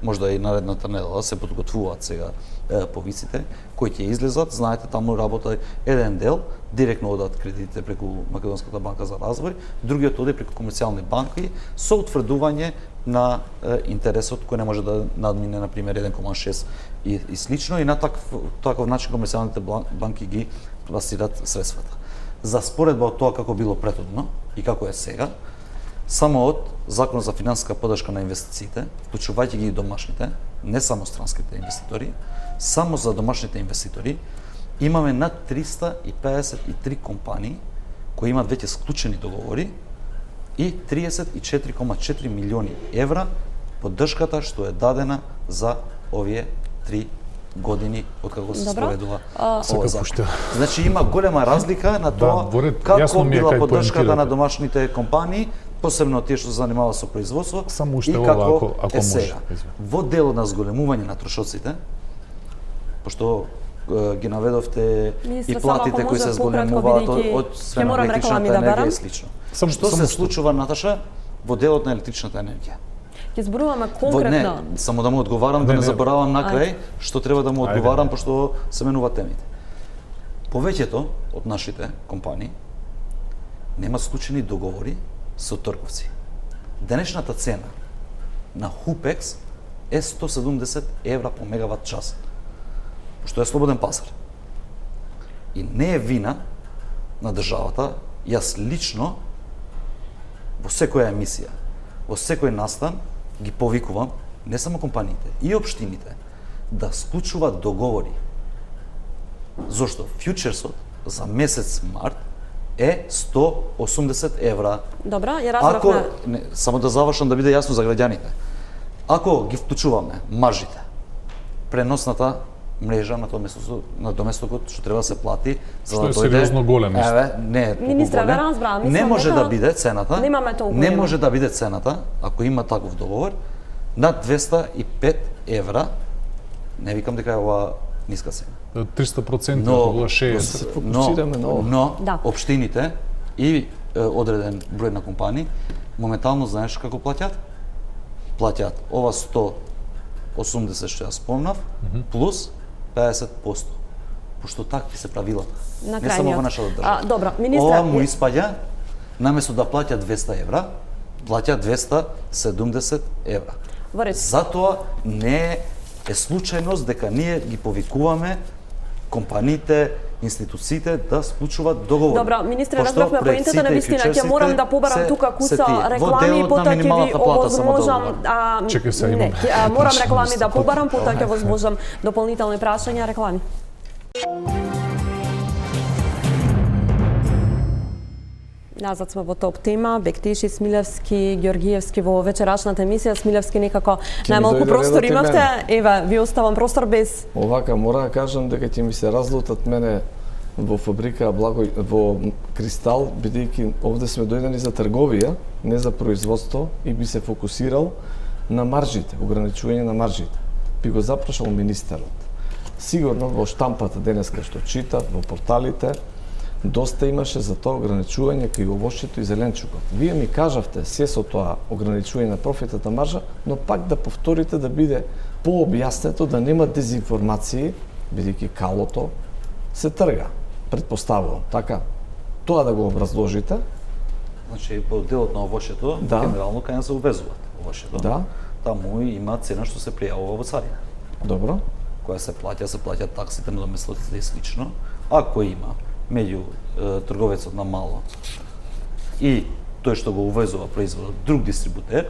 можда и наредната недела се подготвуваат сега повиците кои ќе излезат. Знаете, таму работа еден дел директно одат кредитите преку Македонската банка за развој, другиот оде преку комерцијални банки со утврдување на интересот кој не може да надмине на пример 1,6 и слично, и на таков начин комерцијалните банки ги пласираат средствата. За споредба од тоа како било претhodно и како е сега, само од Закон за финансиска поддршка на инвестициите, вклучувајќи ги и домашните, не само странските инвеститори, само за домашните инвеститори, имаме над 353 компании кои имаат веќе склучени договори и 34,4 милиони евра поддршката што е дадена за овие 3 години откако се Добро. спроведува Сака овој закон. пушта. Значи има голема разлика на тоа во ред, како јасно ми е била кај поддршката поентирате. на домашните компании, посебно тие што се занимаваат со производство, Само уште и ова, како ако е може, сега. извини. Во делот на зголемување на трошоците, пошто ги наведовте Министре, и само ако платите кои може се пократко, зголемуваат бидејќи од ќе све на морам електричната реклами да енергија барам. и слично. Само- Што само се што? случува, Наташа, во делот на електричната енергија? Ќе зборуваме Не, конкретно. само да му одговарам, да Не, не не. заборавам на крај што треба да му Ајде. одговарам, пошто се менуваат темите. Повеќето од нашите компании нема склучени договори со трговци. Денешната цена на Hupex е 170 евра по мегават час, што е слободен пазар. И не е вина на државата, јас лично во секоја емисија, во секој настан ги повикувам не само компаниите, и општините да склучуваат договори. Зошто фјучерсот за месец март е 180 евра. Добро, ја Ако разбравме. не, само да завршам да биде јасно за граѓаните. Ако ги вклучуваме маржите, преносната мрежа на тоа место, на доместокот што треба да се плати за Што да е дојде. сериозно голем исто. Еве, не е толку Министре, голем. ве разбрав, мислам Не може дека да биде цената. немаме толку Не време. може да биде цената ако има таков договор над 205 евра. Не викам дека е ова ниска цена. 300%, Но, ако била 60. се фокусираме на ова. но Да. општините и одреден број на компании моментално знаеш како плаќаат? Плаќаат ова 180 што ја спомнав, плюс 50%. Пошто такви се правилата. На Не само крајниот. во нашата држава. Добро, министре, Ова му испаѓа, наместо да плаќа 200 евра, плаќа 270 евра. Во ред. Затоа не е случајност дека ние ги повикуваме компаниите, институциите да склучуваат договори. Добро, министре, Пошто разбравме поентата на проекциите и вистина. Ќе фјучерсите морам да побарам се- тука се куца тие. Во реклами, делот на потоа ќе ви минималната плата, само да овозможам... одговорам. Чекај, сега не, имаме. морам Наши реклами министри. да побарам, потоа ќе возможам дополнителни прашања, реклами. Назад сме во топ тема, Бектиши, Смилевски, Георгиевски во вечерашната емисија. Смилевски некако ми најмалку дојде простор редот и имавте. мене. Еве, ви оставам простор без... Овака, мора да кажам дека ќе ми се разлутат мене во фабрика Благој, во Кристал, бидејќи овде сме дојдени за трговија, не за производство, и би се фокусирал на маржите, ограничување на маржите. Би го запрашал министерот. Сигурно во штампата денеска што чита, во порталите, доста имаше за тоа ограничување кај овошјето и зеленчукот. Вие ми кажавте се со тоа ограничување на профитната маржа, но пак да повторите да биде пообјаснето, да нема дезинформации, бидејќи калото се трга, предпоставувам, така? Тоа да го образложите, Значи, по делот на овошјето, Да. генерално кај нас се увезуваат овошјето. Да. Таму има цена што се пријавува во царина, добро? која се плаќа таксите на доместотите и слично. Ако има меѓу трговецот на мало и тој што го увезува производот друг дистрибутер,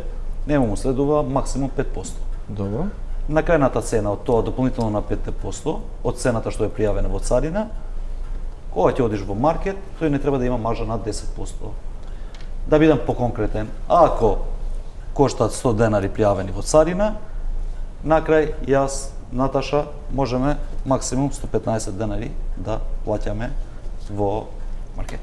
нема му следува максимум 5%. Добро. На крајната цена од тоа дополнително на 5% од цената што е пријавена во царина, кога ќе одиш во маркет, тој не треба да има маржа над 10%. Да бидам поконкретен, ако коштаат 100 денари пријавени во царина, накрај јас, Наташа, можеме максимум 115 денари да плаќаме во маркет.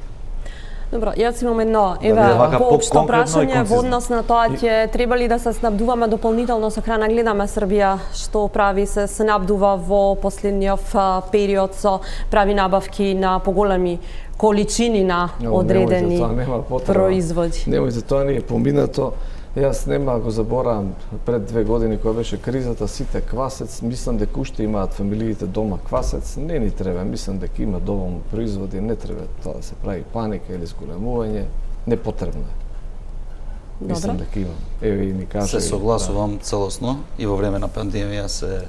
Добро, јас имам едно, биде вака поопшто по-конкретно и прашање концизно. во однос на тоа ќе треба ли да се снабдуваме дополнително со храна. Гледаме Србија што прави, се снабдува во последниот период со прави набавки на поголеми количини на одредени Немојте, тоа нема потреба. производи. Немојте, тоа не е поминато. Јас нема го заборавам пред 2 години кога беше кризата, сите квасец, мислам дека уште имаат фамилиите дома квасец, не ни треба, мислам дека има доволно производи, не треба тоа да се прави паника или зголемување, непотребно е. Мислам дека има. Еве и ни кажа. Се согласувам целосно и во време на пандемија се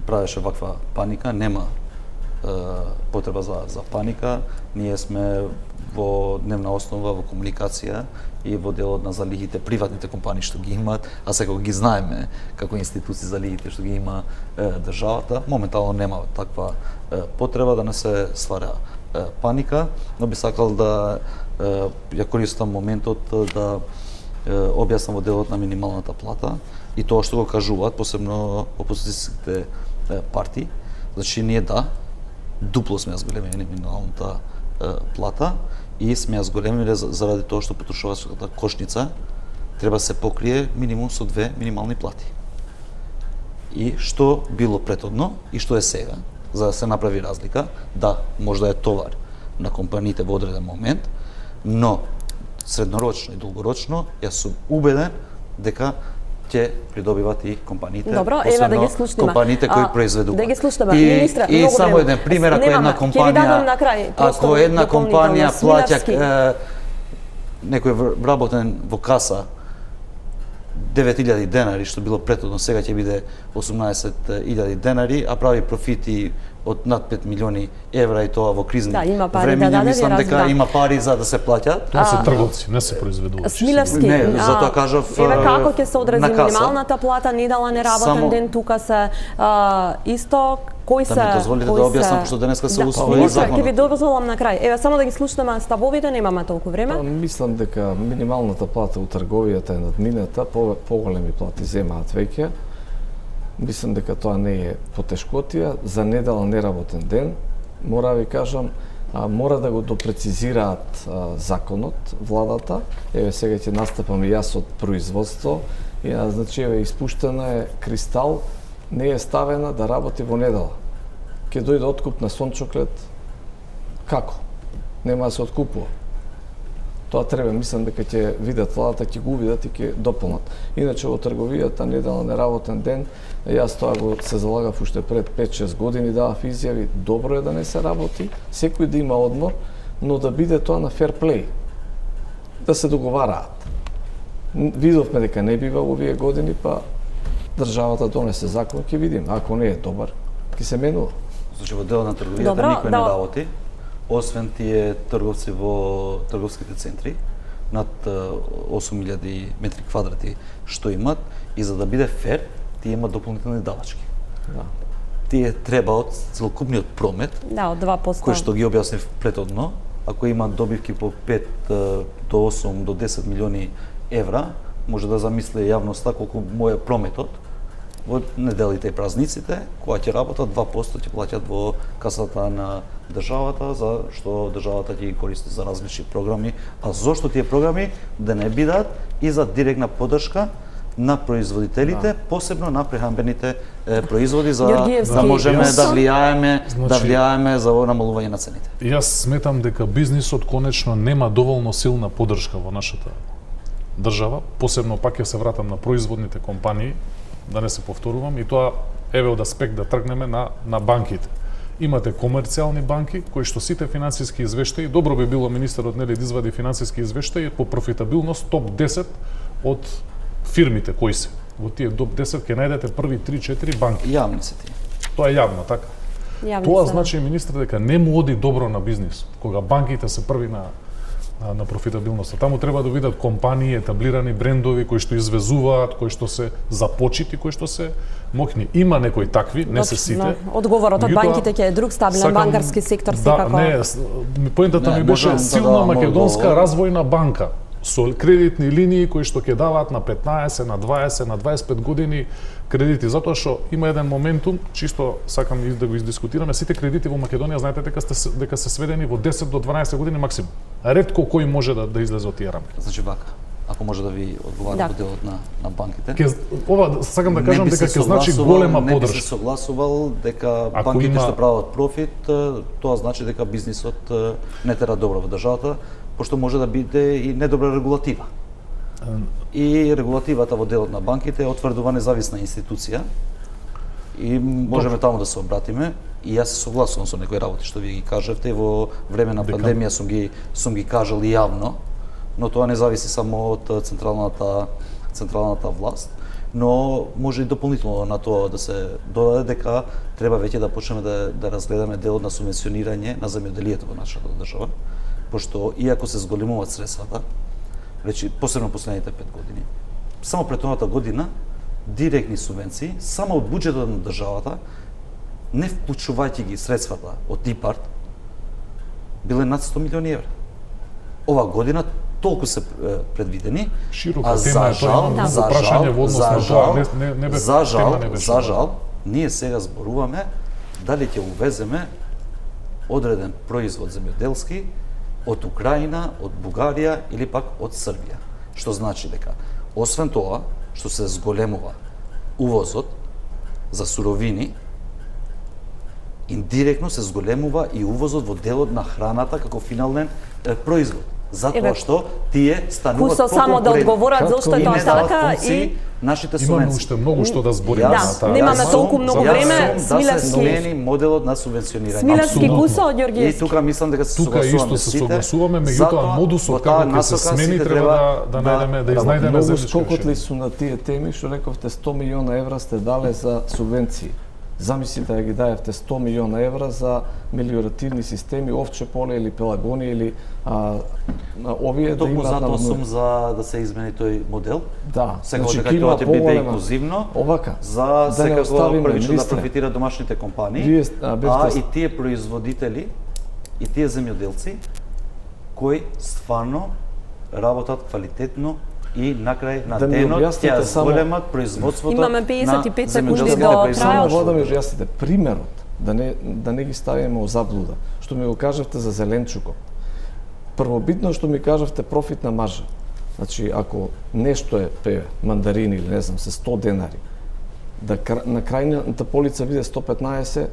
правеше ваква паника, нема потреба за паника. Ние сме во дневна основа, во комуникација и во делот на залигите, приватните компании што ги имаат, а секако ги знаеме како институции залигите што ги има државата. Моментално нема таква потреба да не се ствара паника, но би сакал да ја користам моментот да објаснам во делот на минималната плата и тоа што го кажуваат, посебно опозицијските партии, Значи ние дупло сме ја зголемили минималната плата и сме ја зголемили заради тоа што потрошувачката кошница треба се покрие минимум со 2 минимални плати. И што било претhodно и што е сега, за да се направи разлика, можда е товар на компаниите во одреден момент, но среднорочно и долгорочно јас сум убеден дека ќе придобиват и компаниите, добро, еве да ги слушнеме. Компаниите кои произведуваат. Да ги слушнеме. Министре, и многу само еден пример, ако една компанија плаќа некој вработен во каса 9.000 денари, што било претhodно, сега ќе биде 18.000 денари, а прави профити од над 5 милиони евра и тоа во кризни времења, мислам дека има пари за да се плаќат. Тоа се трговци, не се произведувачи. Смилевски, затоа кажав еве како ќе се одрази минималната плата, недела неработен ден, тука се исто кои се... Да ми дозволите да објаснам, пошто денеска се усвои законот. Ќе ви дозволам на крај. Еве, само да ги слушнеме ставовите, немаме толку време. Мислам дека минималната плата у трговијата е надмината, поголеми плати земаат веќе. Мислам дека тоа не е потешкотија. За недела неработен ден, мора ви кажам, мора да го допрецизираат законот, владата. Еве сега ќе настапам и јас од производство. И значи еве испуштена е кристал, не е ставена да работи во недела. Ќе дојде откуп на сончоклет. Како? Нема да се откупува. Тоа треба, мислам дека ќе видат владата, ќе го видат и ќе дополнат. Иначе во трговијата недела неработен ден, јас тоа го се залагав уште пред 5-6 години, давав изјави, добро е да не се работи, секој да има одмор, но да биде тоа на фер плей. Да се договараат. Видовме дека не бива овие години, па државата донесе закон, ќе видим. Ако не е добар, ќе се менува. Значи во делот на трговијата никој не работи, освен тие трговци во трговските центри, над 8.000 метри квадрати што имат, и за да биде фер, тие имат дополнителни давачки. Тие треба од целокупниот промет, од 2%. Кој што ги објаснив претhodно, ако имаат добивки по 5 до 8 до 10 милиони евра, може да замисли јавноста колку му е прометот во неделите и празниците, кога ќе работат 2% ќе плаќат во касата на државата, за што државата ќе ги користи за различни програми, а зошто тие програми да не бидат и за директна поддршка на производителите, посебно на прехранбените производи, за да можеме да влијаеме за намалување на цените. Јас сметам дека бизнисот конечно нема доволно силна поддршка во нашата држава, посебно пак ќе се вратам на производните компании, да не се повторувам, и тоа еве од аспект да тргнеме на банките. Имате комерцијални банки кои што сите финансиски извештаи, добро би било министерот да извади финансиски извештаи по профитабилност топ 10 од фирмите кои се. Во тие топ 10 ќе најдете први 3-4 банки. Јавни се тие. Тоа е јавно, така. Тоа значи, министр, дека не му оди добро на бизнис, кога банките се први на профитабилноста. Таму треба да видат компании, етаблирани брендови кои што извезуваат, кои што се започити, кои што се мокни. Има некои такви, не се сите. Одговорот од банките ќе е друг, стабилен банкарски сектор секако. Поентата ми беше силна македонска развојна банка со кредитни линии кои што ќе даваат на 15, на 20, на 25 години кредити, затоа што има еден моментум, чисто сакам да го издискутираме, сите кредити во Македонија знаете дека се сведени во 10 до 12 години максимум. Ретко кој може да излезе од тие рамки. Значи вака, ако може да ви одговарам во делот на банките. Ова сакам да кажам дека ќе значи голема поддршка. Не би се согласувал дека банките што прават профит, тоа значи дека бизнисот не тера добро во државата, пошто може да биде и недобра регулатива. И регулативата во делот на банките е утврдува независна институција и можеме таму да се обратиме. И јас се согласувам со некои работи што ви ги кажавте, во време на пандемија сум ги кажал и јавно, но тоа не зависи само од централната власт, но може и дополнително на тоа да се додаде дека треба веќе да почнеме да разгледаме делот на субвенционирање на земјоделието во нашата држава, пошто иако се зголемуваат средствата, речи посебно последните 5 години, само претходната година директни субвенции само од буџетот на државата, не вклучувајќи ги средствата од ИПАРД, биле над 100 милиони евра. Ова година толку се предвидени, а за жал, ние сега зборуваме дали ќе увеземе одреден производ земјоделски од Украина, од Бугарија или пак од Србија. Што значи дека, освен тоа, што се зголемува увозот за суровини, индиректно се зголемува и увозот во делот на храната како финален производ. Затоа што тие стануваат Пусто само да одговорат зошто е тоа така и нашите Имаме субвенции. уште многу што да збориме на таа. немаме толку многу време. Да се смени моделот на субвенционирање. Смилевски Апсолутно. Куса од И Ѓорѓевски. тука мислам дека се Тука согласуваме исто се сите. согласуваме, меѓутоа Затоа, модусот во таа како ќе се насока смени сите треба да најдеме да изнајдеме Многу заедничко скокотли решение. су на тие теми, што рековте 100 милиона евра сте дале за субвенции. Замислите да ги даевте 100 милиона евра за мелиоративни системи, овче поле или пелагони или овие да Токму имаат затоа наводнување. сум за да се измени тој модел. Да, Секако дека ќе тоа има ќе биде поголема- инклузивно. Овака, За да не секако оставиме првично да министре. профитираат домашните компании, Вие бевте и тие производители и тие земјоделци кои стварно работат квалитетно и на крај на Да ми денот објасните ќе само- зголемат производството Имаме на 55 секунди земјоделската до производство. крајот. Само да ми објасните примерот, да не ги ставиме во заблуда. Што ми го кажавте за зеленчукот. Првобитно што ми кажавте профитна маржа. Значи, ако нешто е мандарини или не знам, се 100 денари, да на крајната полица биде 115,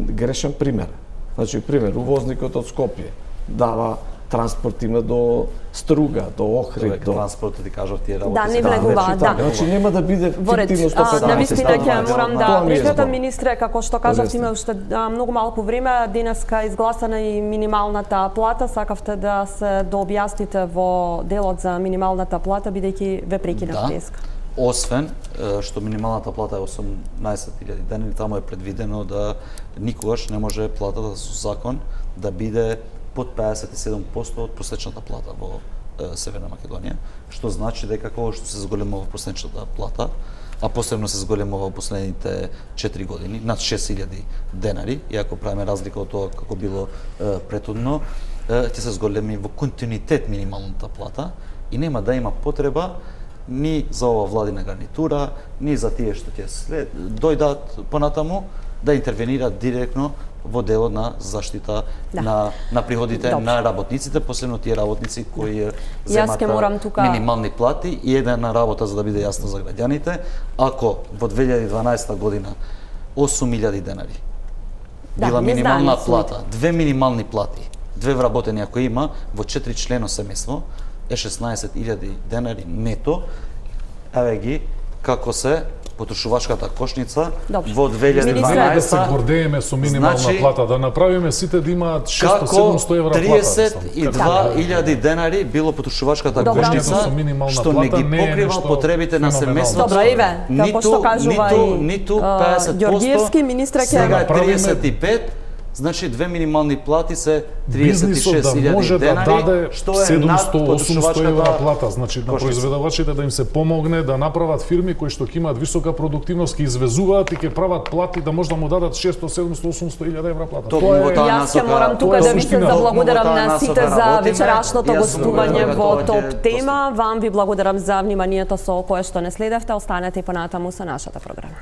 грешен пример. Значи, пример, увозникот од Скопје дава транспорт има до Струга, до Охрид, до... Транспортот ти кажав тие работи. Да, не се влегуваат, прават. да. Значи, нема да биде Во ред, фиктивно 115. навистина ќе морам да Тоа ми е прекратам, збор. министре, како што кажавте, Подесна. има уште многу малку време. Денеска изгласана и минималната плата. Сакавте да се дообјасните во делот за минималната плата, бидејќи ве прекинав деска. Освен што минималната плата е 18.000 денари, таму е предвидено да никогаш не може платата со закон да биде под 57% од просечната плата во Северна Македонија, што значи дека кога што се зголемува просечната плата, а посебно се зголемува во последните 4 години, над 6.000 денари, иако правиме разлика од тоа како било претhodно, ќе се зголеми во континуитет минималната плата и нема да има потреба ни за ова владина гарнитура, ни за тие што ќе дојдат понатаму да интервенираат директно во делот на заштита на приходите на работниците, посебно тие работници кои земат минимални плати. И една работа за да биде јасно за граѓаните, ако во 2012 година 8.000 денари била минимална плата, две минимални плати, две вработени ако има во 4 члено семејство, е 16.000 денари нето, еве ги како се потрошувачката кошница во 2012. Да се гордееме со минимална плата, да направиме сите да имаат 600-700 евра плата. 32.000 денари било потрошувачката кошница, што не ги покрива потребите на семејството. Добро, Иве, како што кажува и Ѓорѓевски, министра ќе сега 35. Значи, две минимални плати се 36.000 денари, што е над 700-800 евра плата. Значи, на производувачите да им се помогне да направат фирми кои што ќе имаат висока продуктивност, ќе извезуваат и ќе прават плати да може да му дадат 600, 700, 800.000 евра плата. Јас ќе морам тука да ви се заблагодарам на сите за вечерашното гостување во Топ тема. Вам ви благодарам за вниманието со кое што не следевте. Останете и понатаму со нашата програма.